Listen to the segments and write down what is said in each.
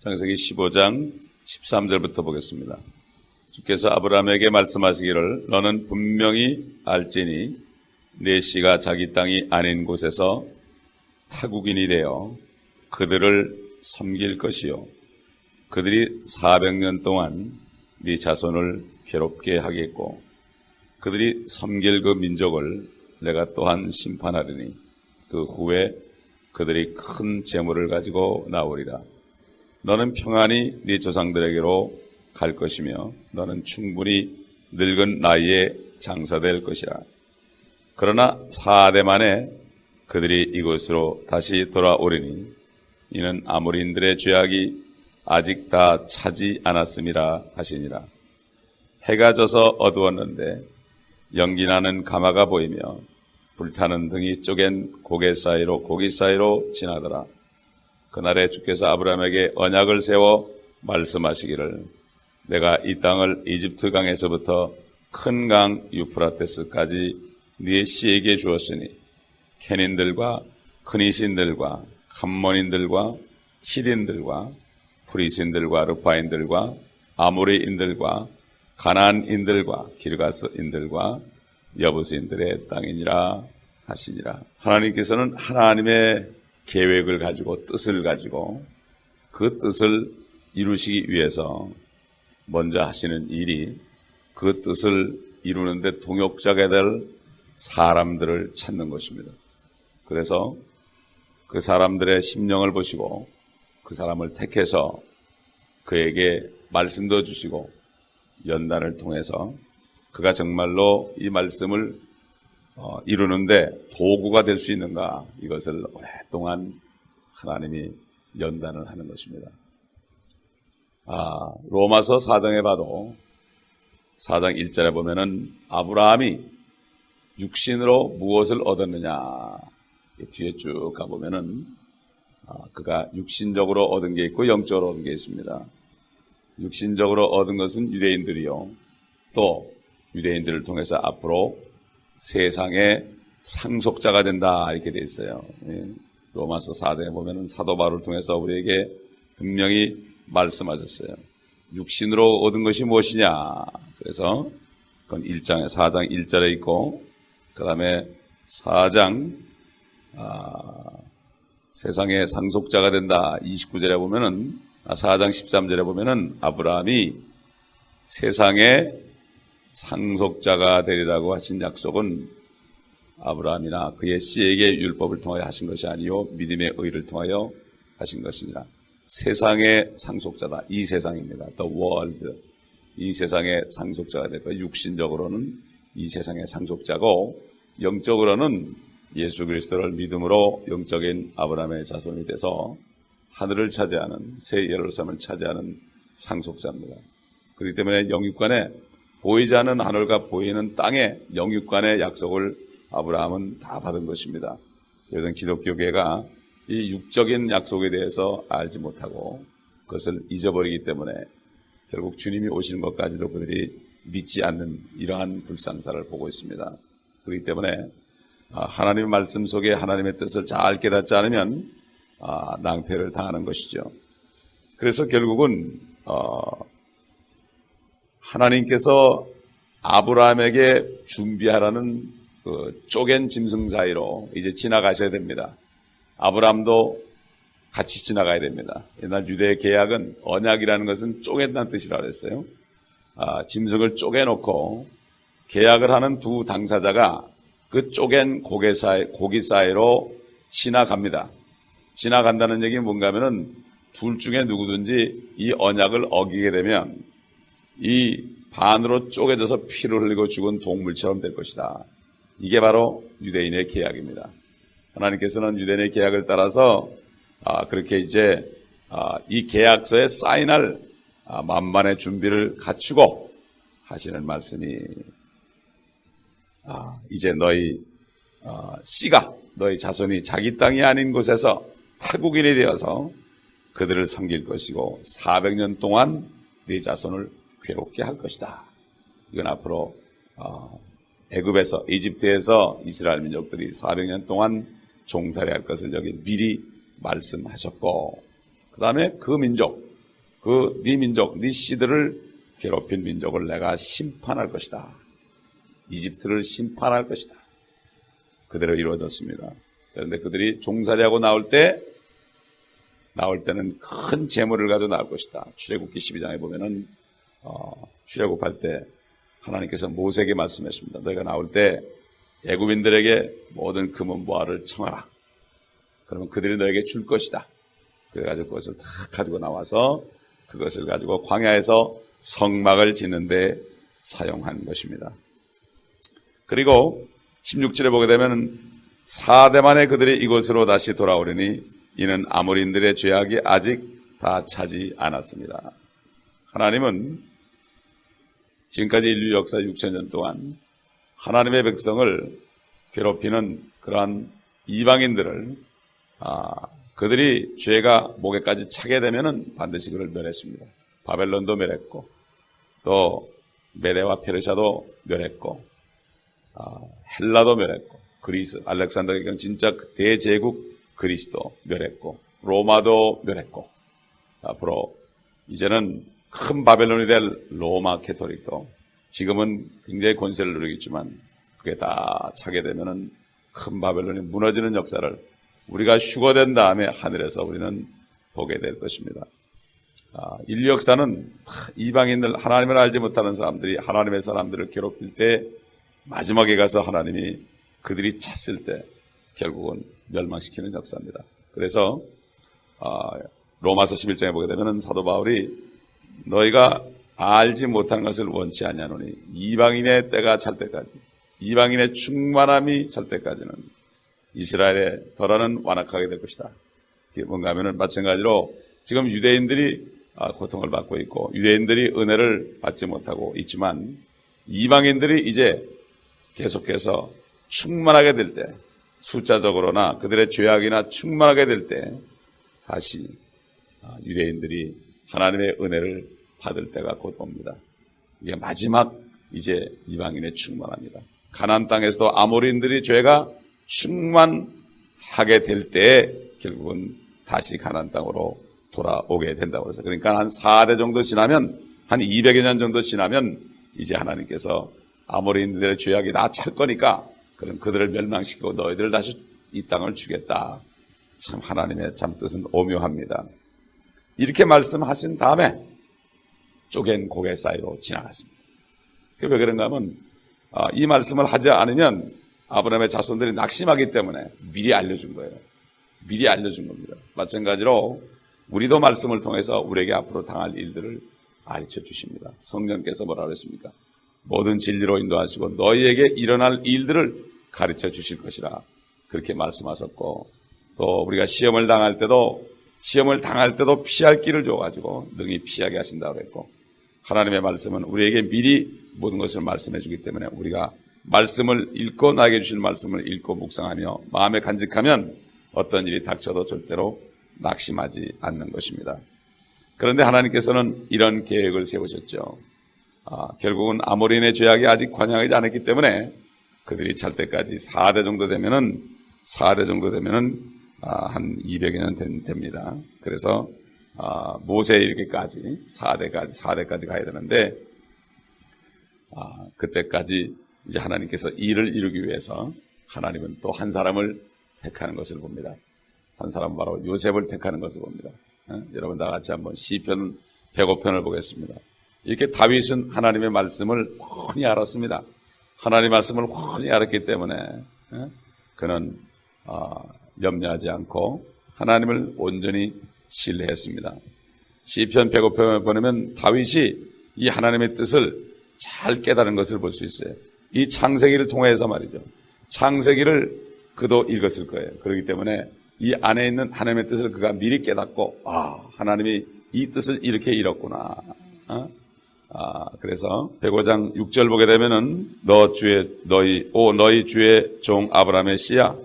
창세기 15장 13절부터 보겠습니다. 주께서 아브라함에게 말씀하시기를 너는 분명히 알지니 네 씨가 자기 땅이 아닌 곳에서 타국인이 되어 그들을 섬길 것이요 그들이 400년 동안 네 자손을 괴롭게 하겠고 그들이 섬길 그 민족을 내가 또한 심판하리니 그 후에 그들이 큰 재물을 가지고 나오리라. 너는 평안히 네 조상들에게로 갈 것이며 너는 충분히 늙은 나이에 장사될 것이라. 그러나 4대 만에 그들이 이곳으로 다시 돌아오리니 이는 아모리인들의 죄악이 아직 다 차지 않았음이라 하시니라. 해가 져서 어두웠는데 연기나는 가마가 보이며 불타는 등이 쪼갠 고기 사이로 지나더라. 그날에 주께서 아브라함에게 언약을 세워 말씀하시기를 내가 이 땅을 이집트 강에서부터 큰 강 유프라테스까지 네 씨에게 주었으니 케닌들과 크니신들과 감몬인들과 히딘들과 프리신들과 르파인들과 아모리인들과 가나안인들과 기르가스인들과 여부스인들의 땅이니라 하시니라. 하나님께서는 하나님의 계획을 가지고 뜻을 가지고 그 뜻을 이루시기 위해서 먼저 하시는 일이 그 뜻을 이루는데 동역자가 될 사람들을 찾는 것입니다. 그래서 그 사람들의 심령을 보시고 그 사람을 택해서 그에게 말씀도 주시고 연단을 통해서 그가 정말로 이 말씀을 이루는데 도구가 될 수 있는가, 이것을 오랫동안 하나님이 연단을 하는 것입니다. 로마서 4장에 봐도 4장 1절에 보면은 아브라함이 육신으로 무엇을 얻었느냐, 뒤에 쭉 가보면은 그가 육신적으로 얻은 게 있고 영적으로 얻은 게 있습니다. 육신적으로 얻은 것은 유대인들이요, 또 유대인들을 통해서 앞으로 세상의 상속자가 된다, 이렇게 돼 있어요. 로마서 4장에 보면은 사도 바울을 통해서 우리에게 분명히 말씀하셨어요. 육신으로 얻은 것이 무엇이냐? 그래서 그건 4장 1절에 있고, 그 다음에 4장 세상의 상속자가 된다 29절에 보면은, 4장 13절에 보면은 아브라함이 세상의 상속자가 되리라고 하신 약속은 아브라함이나 그의 씨에게 율법을 통하여 하신 것이 아니요 믿음의 의를 통하여 하신 것이니라. 세상의 상속자다. 이 세상입니다. The world. 이 세상의 상속자가 될 거예요. 육신적으로는 이 세상의 상속자고, 영적으로는 예수 그리스도를 믿음으로 영적인 아브라함의 자손이 돼서 하늘을 차지하는, 새 예루살렘을 차지하는 상속자입니다. 그렇기 때문에 영육간에 보이지 않는 하늘과 보이는 땅에 영육간의 약속을 아브라함은 다 받은 것입니다. 요즘 기독교계가 이 육적인 약속에 대해서 알지 못하고 그것을 잊어버리기 때문에 결국 주님이 오시는 것까지도 그들이 믿지 않는 이러한 불상사를 보고 있습니다. 그렇기 때문에 하나님의 말씀 속에 하나님의 뜻을 잘 깨닫지 않으면 낭패를 당하는 것이죠. 그래서 결국은 하나님께서 아브라함에게 준비하라는 그 쪼갠 짐승 사이로 이제 지나가셔야 됩니다. 아브라함도 같이 지나가야 됩니다. 옛날 유대 계약은 언약이라는 것은 쪼갠다는 뜻이라고 그랬어요. 짐승을 쪼개놓고 계약을 하는 두 당사자가 그 쪼갠 고기 사이로 지나갑니다. 지나간다는 얘기는 뭔가 하면은 둘 중에 누구든지 이 언약을 어기게 되면 이 반으로 쪼개져서 피를 흘리고 죽은 동물처럼 될 것이다. 이게 바로 유대인의 계약입니다. 하나님께서는 유대인의 계약을 따라서 그렇게 이제 이 계약서에 사인할 만반의 준비를 갖추고 하시는 말씀이 이제 너희 씨가, 너희 자손이 자기 땅이 아닌 곳에서 타국인이 되어서 그들을 섬길 것이고 400년 동안 네 자손을 괴롭게 할 것이다. 이건 앞으로 애굽에서, 이집트에서 이스라엘 민족들이 400년 동안 종살이 할 것을 여기 미리 말씀하셨고, 그 다음에 그 민족, 네 민족, 네 씨들을 괴롭힌 민족을 내가 심판할 것이다. 이집트를 심판할 것이다. 그대로 이루어졌습니다. 그런데 그들이 종살이하고 나올 때는 큰 재물을 가지고 나올 것이다. 출애굽기 12장에 보면은 출애굽할 때 하나님께서 모세에게 말씀했습니다. 너희가 나올 때 애굽인들에게 모든 금은보화를 청하라. 그러면 그들이 너에게 줄 것이다. 그래가지고 그것을 다 가지고 나와서 그것을 가지고 광야에서 성막을 짓는 데 사용한 것입니다. 그리고 16절에 보게 되면 4대 만에 그들이 이곳으로 다시 돌아오려니 이는 아모리인들의 죄악이 아직 다 차지 않았습니다. 하나님은 지금까지 인류 역사 6,000년 동안 하나님의 백성을 괴롭히는 그러한 이방인들을 그들이 죄가 목에까지 차게 되면은 반드시 그를 멸했습니다. 바벨론도 멸했고 또 메대와 페르시아도 멸했고 헬라도 멸했고 그리스 알렉산더의 경우 진짜 대제국 그리스도 멸했고 로마도 멸했고 앞으로 이제는 큰 바벨론이 될 로마 캐토릭도 지금은 굉장히 권세를 누리고 있지만 그게 다 차게 되면은 큰 바벨론이 무너지는 역사를 우리가 휴거된 다음에 하늘에서 우리는 보게 될 것입니다. 인류 역사는 이방인들, 하나님을 알지 못하는 사람들이 하나님의 사람들을 괴롭힐 때 마지막에 가서 하나님이 그들이 찼을 때 결국은 멸망시키는 역사입니다. 그래서 로마서 11장에 보게 되면 사도 바울이 너희가 알지 못하는 것을 원치 아니하노니 이방인의 때가 찰 때까지 이방인의 충만함이 찰 때까지는 이스라엘의 덜어는 완악하게 될 것이다. 이게 뭔가 하면은 마찬가지로 지금 유대인들이 고통을 받고 있고 유대인들이 은혜를 받지 못하고 있지만 이방인들이 이제 계속해서 충만하게 될 때 숫자적으로나 그들의 죄악이나 충만하게 될 때 다시 유대인들이 하나님의 은혜를 받을 때가 곧 옵니다. 이게 마지막 이제 이방인의 충만합니다. 가나안 땅에서도 아모리인들이 죄가 충만하게 될 때에 결국은 다시 가나안 땅으로 돌아오게 된다고 해서 그러니까 한 4대 정도 지나면 한 200여 년 정도 지나면 이제 하나님께서 아모리인들의 죄악이 다 찰 거니까 그럼 그들을 멸망시키고 너희들을 다시 이 땅을 주겠다. 참 하나님의 참 뜻은 오묘합니다. 이렇게 말씀하신 다음에 쪼갠 고개 사이로 지나갔습니다. 왜 그런가 하면 이 말씀을 하지 않으면 아브라함의 자손들이 낙심하기 때문에 미리 알려준 거예요. 미리 알려준 겁니다. 마찬가지로 우리도 말씀을 통해서 우리에게 앞으로 당할 일들을 가르쳐 주십니다. 성령께서 뭐라고 했습니까? 모든 진리로 인도하시고 너희에게 일어날 일들을 가르쳐 주실 것이라 그렇게 말씀하셨고 또 우리가 시험을 당할 때도 피할 길을 줘가지고 능히 피하게 하신다고 했고 하나님의 말씀은 우리에게 미리 모든 것을 말씀해 주기 때문에 우리가 말씀을 읽고 나에게 주신 말씀을 읽고 묵상하며 마음에 간직하면 어떤 일이 닥쳐도 절대로 낙심하지 않는 것입니다. 그런데 하나님께서는 이런 계획을 세우셨죠. 결국은 아모리인의 죄악이 아직 관영하지 않았기 때문에 그들이 찰 때까지 4대 정도 되면은 한 200여 년 됩니다. 그래서 모세 이르기까지 4대까지 가야 되는데 그때까지 이제 하나님께서 일을 이루기 위해서 하나님은 또 한 사람을 택하는 것을 봅니다. 한 사람 바로 요셉을 택하는 것을 봅니다. 여러분 다 같이 한번 시편 105편을 보겠습니다. 이렇게 다윗은 하나님의 말씀을 훤히 알았습니다. 하나님의 말씀을 훤히 알았기 때문에 그는 염려하지 않고 하나님을 온전히 신뢰했습니다. 시편 105편을 보면 다윗이 이 하나님의 뜻을 잘 깨달은 것을 볼 수 있어요. 이 창세기를 통해서 말이죠. 창세기를 그도 읽었을 거예요. 그렇기 때문에 이 안에 있는 하나님의 뜻을 그가 미리 깨닫고 하나님이 이 뜻을 이렇게 이뤘구나. 그래서 105장 6절 보게 되면은 너희 주의 종 아브라함의 씨야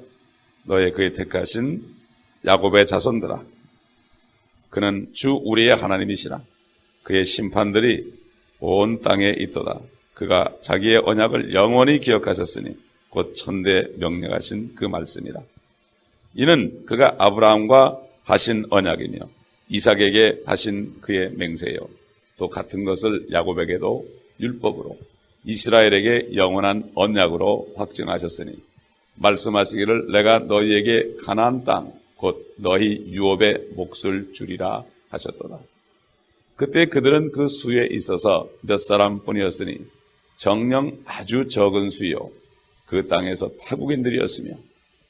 너의 그의 택하신 야곱의 자손들아 그는 주 우리의 하나님이시라 그의 심판들이 온 땅에 있도다 그가 자기의 언약을 영원히 기억하셨으니 곧 천대 명령하신 그 말씀이라 이는 그가 아브라함과 하신 언약이며 이삭에게 하신 그의 맹세요. 또 같은 것을 야곱에게도 율법으로 이스라엘에게 영원한 언약으로 확증하셨으니 말씀하시기를 내가 너희에게 가나안 땅 곧 너희 유업의 몫을 주리라 하셨도다. 그때 그들은 그 수에 있어서 몇 사람뿐이었으니 정녕 아주 적은 수요 그 땅에서 타국인들이었으며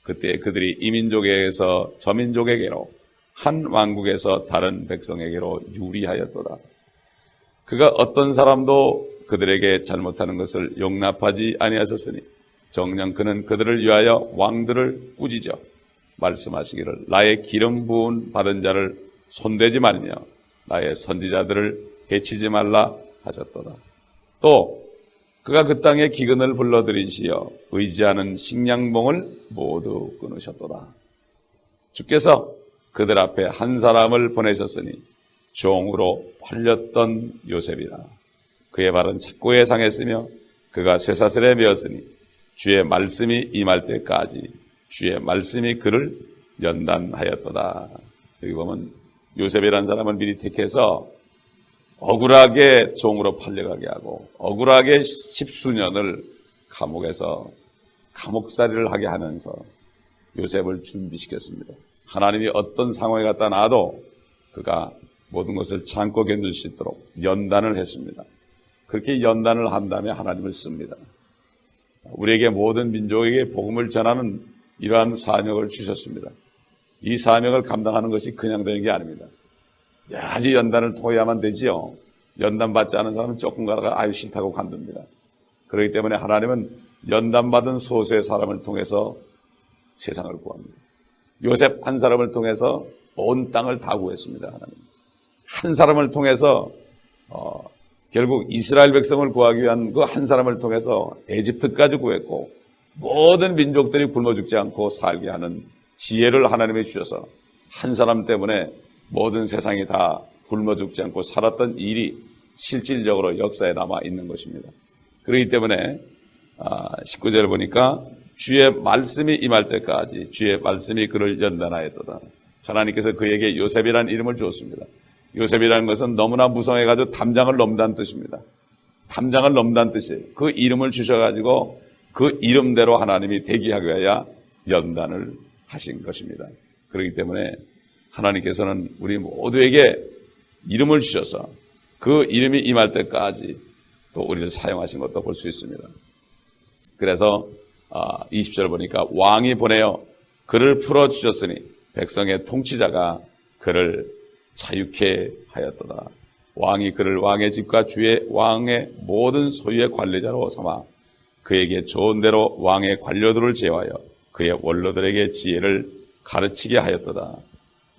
그때 그들이 이민족에게서 저민족에게로 한 왕국에서 다른 백성에게로 유리하였도다. 그가 어떤 사람도 그들에게 잘못하는 것을 용납하지 아니하셨으니 정녕 그는 그들을 위하여 왕들을 꾸짖어 말씀하시기를 나의 기름 부은 받은 자를 손대지 말며 나의 선지자들을 해치지 말라 하셨도다. 또 그가 그 땅에 기근을 불러들이시어 의지하는 식량봉을 모두 끊으셨도다. 주께서 그들 앞에 한 사람을 보내셨으니 종으로 팔렸던 요셉이라. 그의 발은 착고에 상했으며 그가 쇠사슬에 매었으니 주의 말씀이 임할 때까지 주의 말씀이 그를 연단하였도다. 여기 보면 요셉이라는 사람을 미리 택해서 억울하게 종으로 팔려가게 하고 억울하게 십수년을 감옥에서 감옥살이를 하게 하면서 요셉을 준비시켰습니다. 하나님이 어떤 상황에 갖다 놔도 그가 모든 것을 참고 견딜 수 있도록 연단을 했습니다. 그렇게 연단을 한 다음에 하나님을 씁니다. 우리에게 모든 민족에게 복음을 전하는 이러한 사명을 주셨습니다. 이 사명을 감당하는 것이 그냥 되는 게 아닙니다. 여러 가지 연단을 통해야만 되지요. 연단 받지 않은 사람은 조금 가다가 아유 싫다고 관둡니다. 그렇기 때문에 하나님은 연단받은 소수의 사람을 통해서 세상을 구합니다. 요셉 한 사람을 통해서 온 땅을 다 구했습니다. 하나님. 한 사람을 통해서 결국 이스라엘 백성을 구하기 위한 그 한 사람을 통해서 에집트까지 구했고 모든 민족들이 굶어 죽지 않고 살게 하는 지혜를 하나님이 주셔서 한 사람 때문에 모든 세상이 다 굶어 죽지 않고 살았던 일이 실질적으로 역사에 남아 있는 것입니다. 그렇기 때문에 19절을 보니까 주의 말씀이 임할 때까지 주의 말씀이 그를 연단하였도다. 하나님께서 그에게 요셉이라는 이름을 주었습니다. 요셉이라는 것은 너무나 무성해가지고 담장을 넘다는 뜻입니다. 담장을 넘다는 뜻이에요. 그 이름을 주셔가지고 그 이름대로 하나님이 대기하기 위하여 연단을 하신 것입니다. 그렇기 때문에 하나님께서는 우리 모두에게 이름을 주셔서 그 이름이 임할 때까지 또 우리를 사용하신 것도 볼 수 있습니다. 그래서 20절 보니까 왕이 보내어 그를 풀어주셨으니 백성의 통치자가 그를 자유케 하였도다. 왕이 그를 왕의 집과 주의 왕의 모든 소유의 관리자로 삼아 그에게 좋은 대로 왕의 관료들을 제어하여 그의 원로들에게 지혜를 가르치게 하였도다.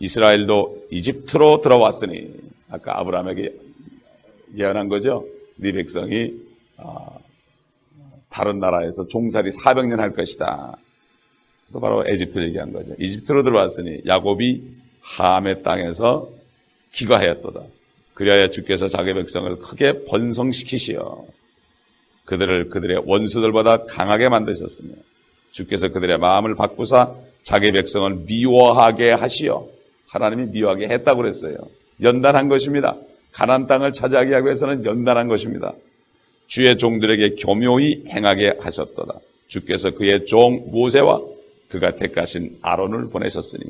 이스라엘도 이집트로 들어왔으니 아까 아브라함에게 예언한 거죠. 네 백성이 다른 나라에서 종살이 400년 할 것이다. 또 바로 에집트를 얘기한 거죠. 이집트로 들어왔으니 야곱이 함의 땅에서 기거하였도다. 그리하여 주께서 자기 백성을 크게 번성시키시어 그들을 그들의 원수들보다 강하게 만드셨으며 주께서 그들의 마음을 바꾸사 자기 백성을 미워하게 하시어 하나님이 미워하게 했다고 그랬어요. 연단한 것입니다. 가나안 땅을 차지하게 하기 위해서는 연단한 것입니다. 주의 종들에게 교묘히 행하게 하셨도다. 주께서 그의 종 모세와 그가 택하신 아론을 보내셨으니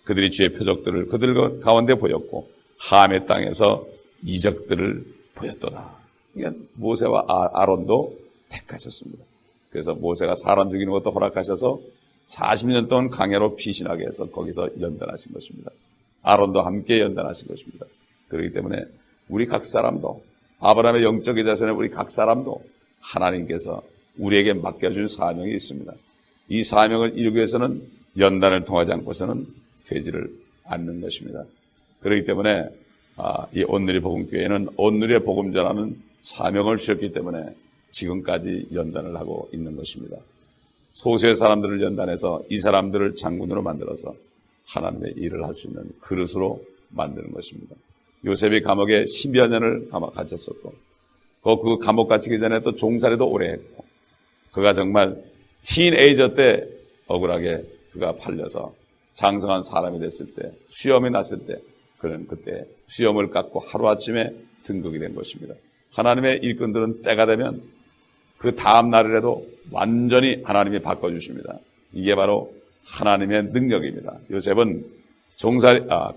그들이 주의 표적들을 그들 가운데 보였고 함의 땅에서 이적들을 보였도다. 그러니까 모세와 아론도 택하셨습니다. 그래서 모세가 사람 죽이는 것도 허락하셔서 40년 동안 강야로 피신하게 해서 거기서 연단하신 것입니다. 아론도 함께 연단하신 것입니다. 그렇기 때문에 우리 각 사람도 아브라함의 영적인 자손에 우리 각 사람도 하나님께서 우리에게 맡겨준 사명이 있습니다. 이 사명을 이루기 위해서는 연단을 통하지 않고서는 되지를 않는 것입니다. 그렇기 때문에 이 온누리 복음교회는 온누리의 복음 전하는 사명을 주셨기 때문에 지금까지 연단을 하고 있는 것입니다. 소수의 사람들을 연단해서 이 사람들을 장군으로 만들어서 하나님의 일을 할 수 있는 그릇으로 만드는 것입니다. 요셉이 감옥에 10여 년을 갇혔었고 그 감옥 갇히기 전에 또 종살이도 오래 했고 그가 정말 티네이저 때 억울하게 그가 팔려서 장성한 사람이 됐을 때 수염이 났을 때 그는 그때 수염을 깎고 하루아침에 등극이 된 것입니다. 하나님의 일꾼들은 때가 되면 그 다음 날이라도 완전히 하나님이 바꿔주십니다. 이게 바로 하나님의 능력입니다. 요셉은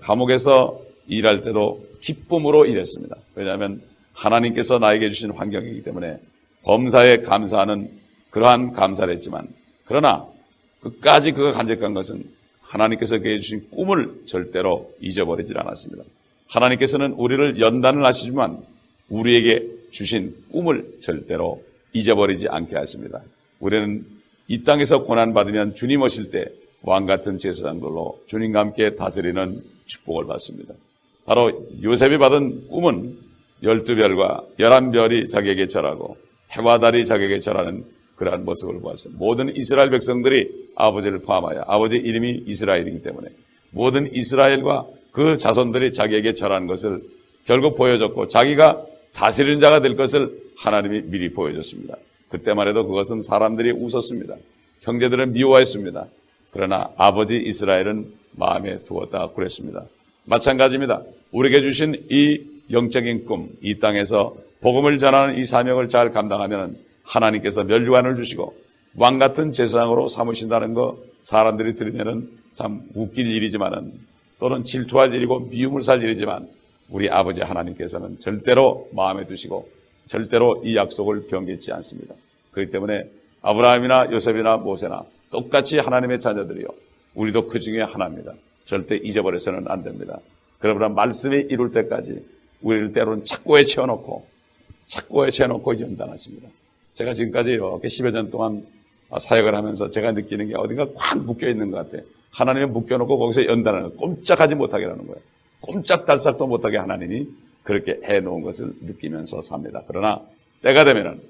감옥에서 일할 때도 기쁨으로 일했습니다. 왜냐하면 하나님께서 나에게 주신 환경이기 때문에 범사에 감사하는 그러한 감사를 했지만, 그러나 끝까지 그가 간직한 것은 하나님께서 그에게 주신 꿈을 절대로 잊어버리질 않았습니다. 하나님께서는 우리를 연단을 하시지만 우리에게 주신 꿈을 절대로 잊어버리지 않게 하십니다. 우리는 이 땅에서 고난받으면 주님 오실 때 왕같은 제사장들로 주님과 함께 다스리는 축복을 받습니다. 바로 요셉이 받은 꿈은 12별과 11별이 자기에게 절하고 해와 달이 자기에게 절하는 그러한 모습을 보았습니다. 모든 이스라엘 백성들이 아버지를 포함하여, 아버지 이름이 이스라엘이기 때문에 모든 이스라엘과 그 자손들이 자기에게 절하는 것을 결국 보여줬고, 자기가 다스리는 자가 될 것을 하나님이 미리 보여줬습니다. 그때만 해도 그것은 사람들이 웃었습니다. 형제들은 미워했습니다. 그러나 아버지 이스라엘은 마음에 두었다 그랬습니다. 마찬가지입니다. 우리에게 주신 이 영적인 꿈, 이 땅에서 복음을 전하는 이 사명을 잘 감당하면 하나님께서 면류관을 주시고 왕같은 제사장으로 삼으신다는 거 사람들이 들으면 참 웃길 일이지만은, 또는 질투할 일이고 미움을 살 일이지만, 우리 아버지 하나님께서는 절대로 마음에 두시고 절대로 이 약속을 변개치 않습니다. 그렇기 때문에 아브라함이나 요셉이나 모세나 똑같이 하나님의 자녀들이요, 우리도 그 중에 하나입니다. 절대 잊어버려서는 안 됩니다. 그러나 말씀이 이룰 때까지 우리를 때로는 착고에 채워놓고 연단하십니다. 제가 지금까지 이렇게 10여 년 동안 사역을 하면서 제가 느끼는 게 어딘가 꽉 묶여있는 것 같아요. 하나님이 묶여놓고 거기서 연단하는 거예요. 꼼짝하지 못하게 하는 거예요. 꼼짝달싹도 못하게 하나님이 그렇게 해놓은 것을 느끼면서 삽니다. 그러나 때가 되면은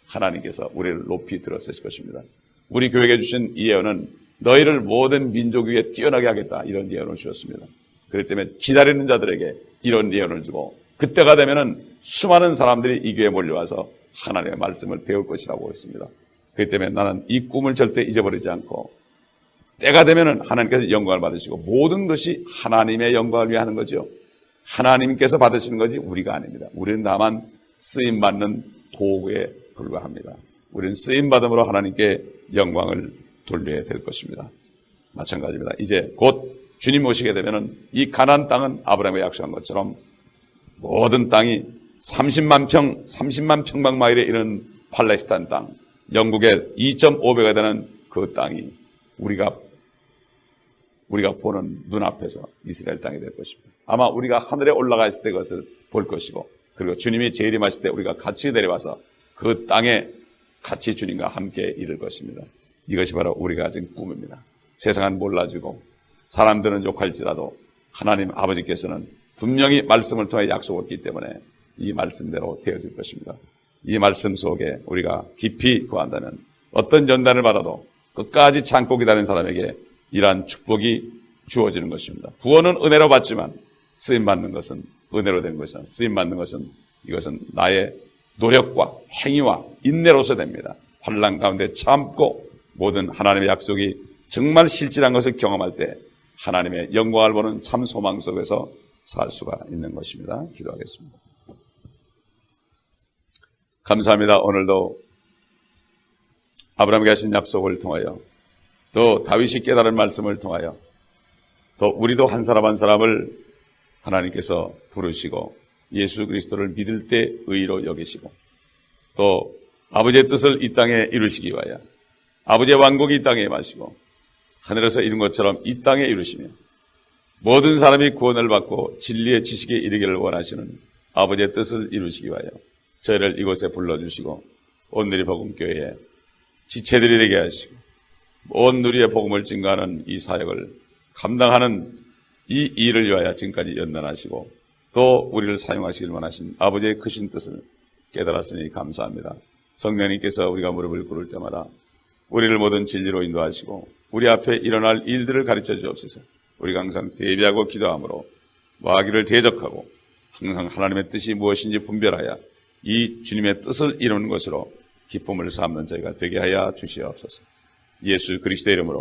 하나님께서 우리를 높이 들어서실 것입니다. 우리 교회에 주신 이 예언은 너희를 모든 민족 위에 뛰어나게 하겠다, 이런 예언을 주셨습니다. 그렇기 때문에 기다리는 자들에게 이런 예언을 주고, 그때가 되면은 수많은 사람들이 이 교회에 몰려와서 하나님의 말씀을 배울 것이라고 했습니다. 그렇기 때문에 나는 이 꿈을 절대 잊어버리지 않고, 때가 되면은 하나님께서 영광을 받으시고, 모든 것이 하나님의 영광을 위해 하는 거죠. 하나님께서 받으시는 거지 우리가 아닙니다. 우리는 다만 쓰임받는 도구에 불과합니다. 우리는 쓰임받음으로 하나님께 영광을 돌려야 될 것입니다. 마찬가지입니다. 이제 곧 주님 오시게 되면은 이 가나안 땅은 아브라함이 약속한 것처럼 모든 땅이 30만 평방마일에 이르는 팔레스타인 땅, 영국의 2.5배가 되는 그 땅이 우리가 보는 눈앞에서 이스라엘 땅이 될 것입니다. 아마 우리가 하늘에 올라가 있을 때 그것을 볼 것이고, 그리고 주님이 재림하실 때 우리가 같이 내려와서 그 땅에 같이 주님과 함께 이룰 것입니다. 이것이 바로 우리가 가진 꿈입니다. 세상은 몰라주고 사람들은 욕할지라도 하나님 아버지께서는 분명히 말씀을 통해 약속했기 때문에 이 말씀대로 되어질 것입니다. 이 말씀 속에 우리가 깊이 구한다면 어떤 연단을 받아도 끝까지 참고 기다리는 사람에게 이러한 축복이 주어지는 것입니다. 구원은 은혜로 받지만 쓰임받는 것은 은혜로 된 것이다. 쓰임받는 것은 이것은 나의 노력과 행위와 인내로서 됩니다. 환난 가운데 참고 모든 하나님의 약속이 정말 실질한 것을 경험할 때 하나님의 영광을 보는 참 소망 속에서 살 수가 있는 것입니다. 기도하겠습니다. 감사합니다. 오늘도 아브라함에게 하신 약속을 통하여, 또 다윗이 깨달은 말씀을 통하여, 또 우리도 한 사람 한 사람을 하나님께서 부르시고 예수 그리스도를 믿을 때 의로 여기시고, 또 아버지의 뜻을 이 땅에 이루시기 위하여 아버지의 왕국이 이 땅에 임하시고 하늘에서 이룬 것처럼 이 땅에 이루시며, 모든 사람이 구원을 받고 진리의 지식에 이르기를 원하시는 아버지의 뜻을 이루시기 위하여 저희를 이곳에 불러주시고 온누리 복음교회에 지체들이 되게 하시고 온 누리의 복음을 증거하는 이 사역을 감당하는 이 일을 위하여 지금까지 연단하시고 또 우리를 사용하시길 원하신 아버지의 크신 뜻을 깨달았으니 감사합니다. 성령님께서 우리가 무릎을 꿇을 때마다 우리를 모든 진리로 인도하시고 우리 앞에 일어날 일들을 가르쳐 주옵소서. 우리가 항상 대비하고 기도함으로 마귀를 대적하고 항상 하나님의 뜻이 무엇인지 분별하여 이 주님의 뜻을 이루는 것으로 기쁨을 삼는 저희가 되게 하여 주시옵소서. 예수 그리스도의 이름으로